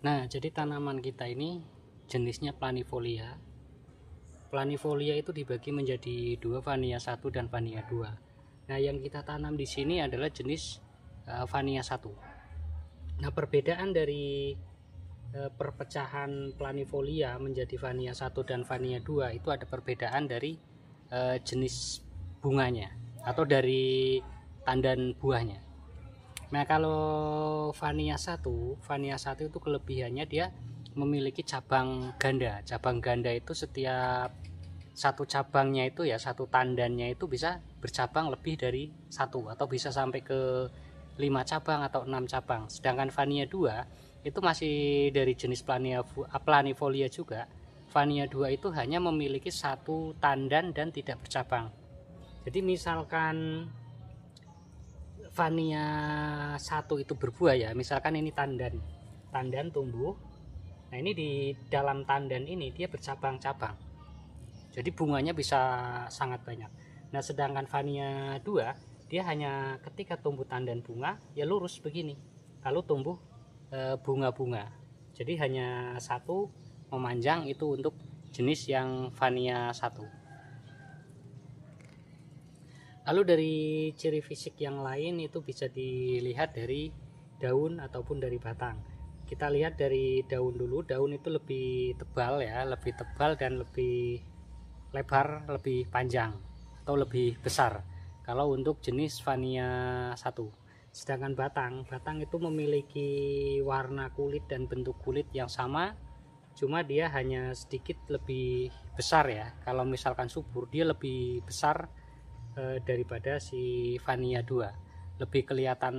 Nah, jadi tanaman kita ini jenisnya planifolia. Planifolia itu dibagi menjadi dua, Vanilla 1 dan Vanilla 2. Nah, yang kita tanam di sini adalah jenis Vanilla 1. Nah, perbedaan dari perpecahan planifolia menjadi Vanilla 1 dan Vanilla 2 itu ada perbedaan dari jenis bunganya atau dari tandan buahnya. Nah, kalau Vanilla 1 itu kelebihannya dia memiliki cabang ganda. Cabang ganda itu setiap satu cabangnya itu ya, satu tandannya itu bisa bercabang lebih dari satu atau bisa sampai ke 5 cabang atau 6 cabang. Sedangkan Vanilla 2 itu masih dari jenis planifolia juga. Vanilla 2 itu hanya memiliki satu tandan dan tidak bercabang. Jadi misalkan Vanilla 1 itu berbuah ya, misalkan ini tandan tumbuh. Nah, ini di dalam tandan ini dia bercabang-cabang. Jadi bunganya bisa sangat banyak. Nah, sedangkan Vanilla 2 dia hanya ketika tumbuh tandan bunga ya lurus begini. Lalu tumbuh bunga-bunga. Jadi hanya satu memanjang, itu untuk jenis yang Vanilla 1. Lalu dari ciri fisik yang lain itu bisa dilihat dari daun ataupun dari batang. Kita lihat dari daun dulu. Daun itu lebih tebal ya, lebih tebal dan lebih lebar, lebih panjang atau lebih besar kalau untuk jenis Vanilla 1. Sedangkan batang itu memiliki warna kulit dan bentuk kulit yang sama, cuma dia hanya sedikit lebih besar ya. Kalau misalkan subur dia lebih besar daripada si Vanilla 2, lebih kelihatan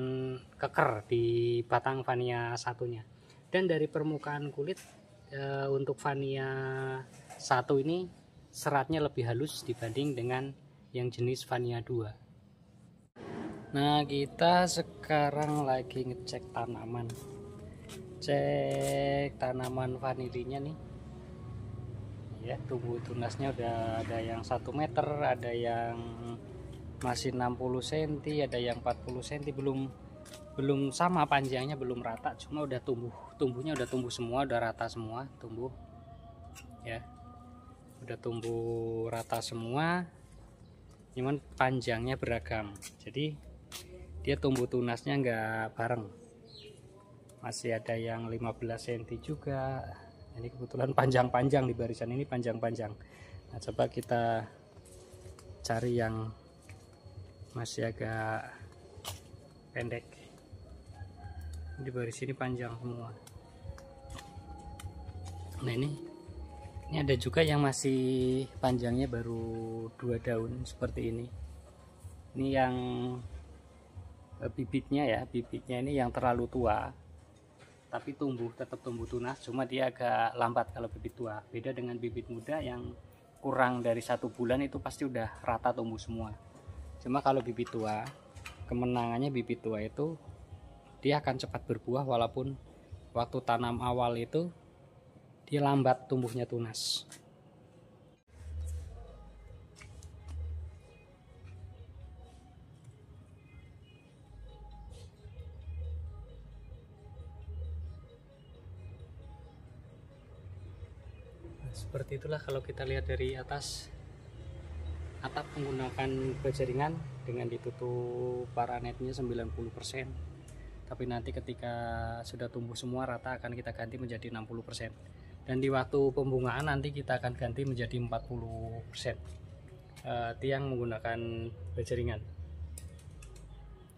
keker di batang Vanilla 1-nya. Dan dari permukaan kulit untuk Vanilla 1 ini seratnya lebih halus dibanding dengan yang jenis Vanilla 2. Nah, kita sekarang lagi ngecek tanaman. Cek tanaman vanilinya nih. Ya, tumbuh tunasnya udah ada yang 1 meter, ada yang masih 60 cm, ada yang 40 cm, belum sama panjangnya, belum rata, cuma udah tumbuhnya udah tumbuh semua, udah rata semua tumbuh ya, udah tumbuh rata semua, cuman panjangnya beragam. Jadi dia tumbuh tunasnya nggak bareng, masih ada yang 15 cm juga. Ini kebetulan panjang-panjang, di barisan ini panjang-panjang. Nah, coba kita cari yang masih agak pendek. Di baris ini panjang semua. Nah, ini ada juga yang masih panjangnya baru 2 daun seperti ini. Ini yang bibitnya ya, bibitnya ini yang terlalu tua, tapi tetap tumbuh tunas, cuma dia agak lambat kalau bibit tua. Beda dengan bibit muda yang kurang dari 1 bulan itu pasti udah rata tumbuh semua. Cuma kalau bibit tua, kemenangannya bibit tua itu dia akan cepat berbuah, walaupun waktu tanam awal itu dia lambat tumbuhnya tunas. Seperti itulah kalau kita lihat dari atas. Atap menggunakan baja ringan dengan ditutup paranetnya 90%. Tapi nanti ketika sudah tumbuh semua rata akan kita ganti menjadi 60%. Dan di waktu pembungaan nanti kita akan ganti menjadi 40%. Tiang menggunakan baja ringan.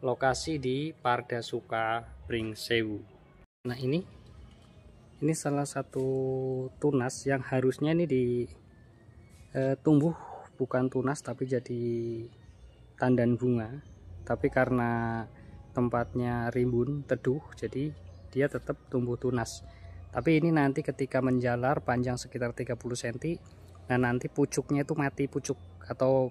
Lokasi di Pardasuka Pringsewu. Nah, ini salah satu tunas yang harusnya ini tumbuh bukan tunas tapi jadi tandan bunga, tapi karena tempatnya rimbun teduh jadi dia tetap tumbuh tunas. Tapi ini nanti ketika menjalar panjang sekitar 30 cm, nah nanti pucuknya itu mati, pucuk atau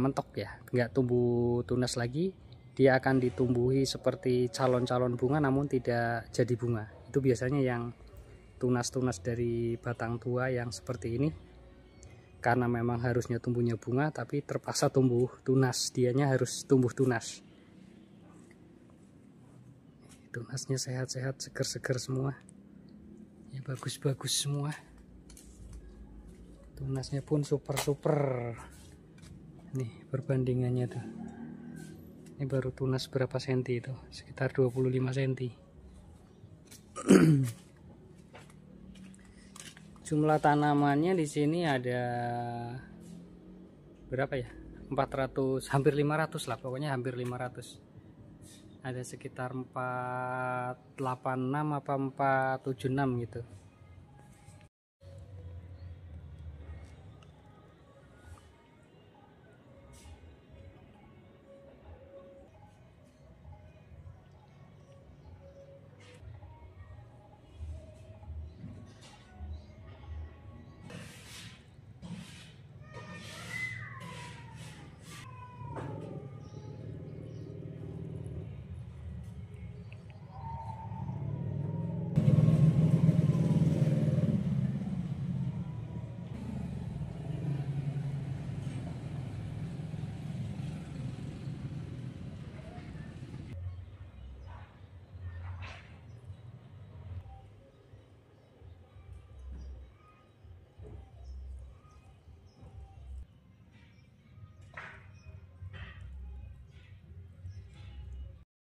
mentok ya, nggak tumbuh tunas lagi. Dia akan ditumbuhi seperti calon-calon bunga namun tidak jadi bunga. Itu biasanya yang tunas-tunas dari batang tua yang seperti ini, karena memang harusnya tumbuhnya bunga tapi terpaksa tumbuh tunas, dianya harus tumbuh tunas. tunasnya sehat-sehat, seger-seger semua ya, bagus-bagus semua. Tunasnya pun super-super. Nih perbandingannya tuh, ini baru tunas berapa senti itu, sekitar 25 senti. Jumlah tanamannya di sini ada berapa ya, 400, hampir 500 lah, pokoknya hampir 500. Ada sekitar 486 apa 476 gitu.